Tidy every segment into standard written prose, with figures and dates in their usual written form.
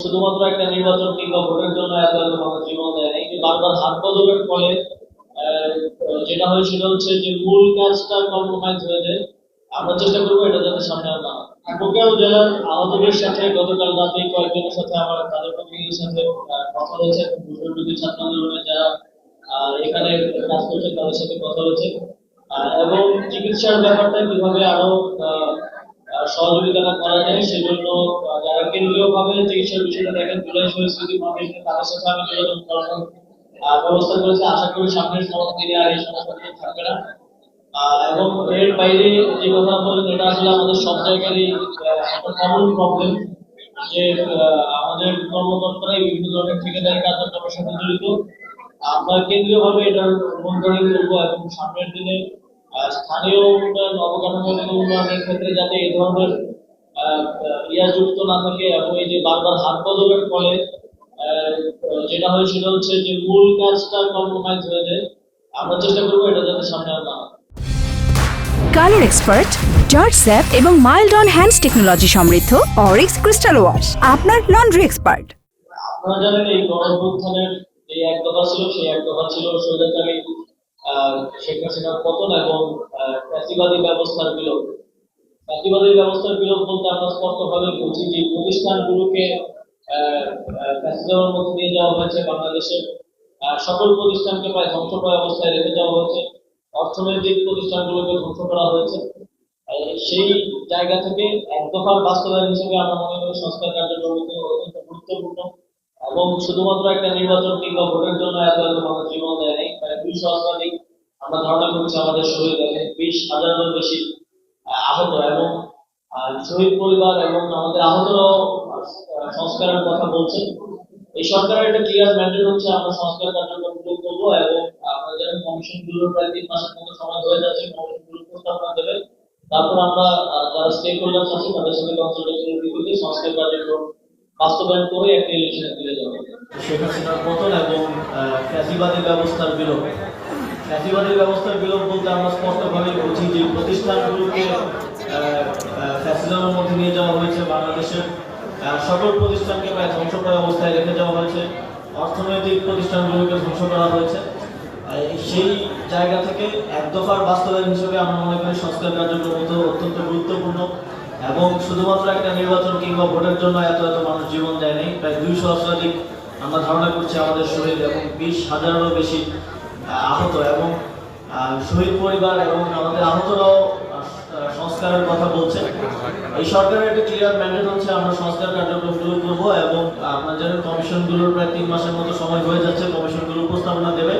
শুধুমাত্র একটা নির্বাচন কিংবা ভোটের জন্য এত এত মানুষ জীবন দেয় নাই। বারবার হাত বদলের ফলে আহ, যেটা হয়েছিল হচ্ছে যে মূল কাজটা কম্প্রোমাইজ হয়ে যায়। আমরা চেষ্টা করবো এটা যাতে সামনে আর না হয়। ঠাকুরগাঁও জেলার আহতদের সাথে গতকাল রাতে কয়েকজনের সাথে আমার তাদের প্রতিনিধির সাথে কথা হয়েছে এবং বিরোধী ছাত্র আন্দোলনে যারা এখানে কাজ করছে তাদের সাথে কথা হয়েছে। এবং চিকিৎসার ব্যাপারটা কিভাবে আরো আহ, সহযোগিতা করা যায় সেজন্য যারা কেন্দ্রীয়ভাবে চিকিৎসার বিষয়টা দেখেন জুলাই পরিস্থিতি ফাউন্ডেশন তাদের সাথে আমি যোগাযোগ করানোর ব্যবস্থা করেছি। আশা করি সামনের দিনে আর এই সমস্যাগুলো থাকবে না। এবং এর বাইরে যে কথা বলেন এটা আসলে আমাদের সব জায়গারই একটা কমন প্রবলেম যে আমাদের কর্মকর্তারাই বিভিন্ন ধরনের ঠিকাদারি কার্যক্রমের সাথে জড়িত। আমরা কেন্দ্রীয়ভাবে এটার মনিটরিং করবো এবং সামনের দিনে স্থানীয় উন্নয়ন অবকাঠামোগত উন্নয়নের ক্ষেত্রে যাতে এই ধরনের ইয়া যুক্ত না থাকে এবং এই যে বারবার হাত বদলের ফলে আহ, যেটা হয়েছিল হচ্ছে যে মূল কাজটা কম্প্রোমাইজ হয়ে যায়। আমরা চেষ্টা করবো এটা যাতে সামনে আর না হয়। কালার এক্সপার্ট, জর্জ স্যাপ এবং মাইল্ড অন হ্যান্ডস টেকনোলজি সমৃদ্ধ অরিক্স ক্রিস্টাল ওয়াশ আপনার লন্ড্রি এক্সপার্ট। আপনারা জানেন এই গণঅভ্যুত্থানের এই এক দফা ছিল, সেই এক দফা ছিল স্বৈরাচারী শেখ হাসিনার পতন এবং ফ্যাসিবাদী ব্যবস্থার বিলোপ। ফ্যাসিবাদী ব্যবস্থার বিলোপ বলতে আমরা স্পষ্টভাবে বুঝি যে প্রতিষ্ঠানগুলোকে ফ্যাসিজমের মধ্যে নিয়ে যাওয়া হয়েছে। বাংলাদেশের সকল প্রতিষ্ঠানকে প্রায় ধ্বংসপ্রায় অবস্থায় রেখে যাওয়া হয়েছে। অর্থনৈতিক প্রতিষ্ঠানগুলোকে ধ্বংস করা হয়েছে। সেই জায়গা থেকে এক দফার বাস্তবায়ন হিসেবে আমরা মনে করি সংস্কার কার্যক্রম অত্যন্ত গুরুত্বপূর্ণ। এবং শুধুমাত্র একটা নির্বাচন কিংবা ভোটের জন্য এত এত মানুষ জীবন দেয় নাই। প্রায় 200 আমরা ধারণা করছি আমাদের শহীদ 20,000-এরও বেশি আহত এবং শহীদ পরিবার এবং আমাদের আহতরাও সংস্কারের কথা বলছে। এই সরকারের একটা ক্লিয়ার ম্যান্ডেট হচ্ছে আমরা সংস্কার কার্যক্রমগুলো করবো এবং আমাদের কমিশনগুলোর প্রায় 3 মাসের মতো সময় হয়ে যাচ্ছে। কমিশনগুলো প্রস্তাবনা দেবে, তারপর আমরা যারা স্টেক হোল্ডার্স আছে তাদের সাথে কনসালটেশনের ভিত্তিতে সংস্কার কার্যক্রম বাস্তবায়ন করে একটা ইলেকশনে ফিরে যাবে। শেখ হাসিনার পতন এবং ফ্যাসিবাদী ব্যবস্থার বিলোপ। ফ্যাসিবাদী ব্যবস্থার বিলোপ বলতে আমরা স্পষ্টভাবে বুঝি যে প্রতিষ্ঠানগুলোকে ফ্যাসিজমের মধ্যে নিয়ে যাওয়া হয়েছে। বাংলাদেশের সকল প্রতিষ্ঠানকে প্রায় ধ্বংসপ্রায় অবস্থায় রেখে যাওয়া হয়েছে। অর্থনৈতিক প্রতিষ্ঠানগুলোকে ধ্বংস করা হয়েছে। সেই জায়গা থেকে এক দফার বাস্তবায়ন হিসেবে আমরা মনে করি সংস্কার কার্যক্রম অত্যন্ত গুরুত্বপূর্ণ। এবং শুধুমাত্র একটা নির্বাচন কিংবা ভোটের জন্য এত এত মানুষ জীবন দেয় নাই। প্রায় 200 আমরা ধারণা করছি আমাদের শহীদ এবং 20,000-এরও বেশি আহত এবং শহীদ পরিবার এবং আমাদের আহতরাও সংস্কারের কথা বলছে। এই সরকারের একটা ক্লিয়ার ম্যান্ডেট হচ্ছে আমরা সংস্কার কার্যক্রমগুলো করবো এবং আপনার জানেন কমিশনগুলোর প্রায় 3 মাসের মতো সময় হয়ে যাচ্ছে। কমিশনগুলো প্রস্তাবনা দেবে,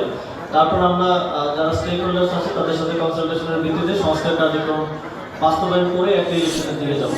তারপর আমরা যারা স্টেক হোল্ডার্স আছে তাদের সাথে কনসালটেশনের ভিত্তিতে সংস্কার কার্যক্রম বাস্তবায়ন করে একটা ইলেকশনের দিকে যাবো।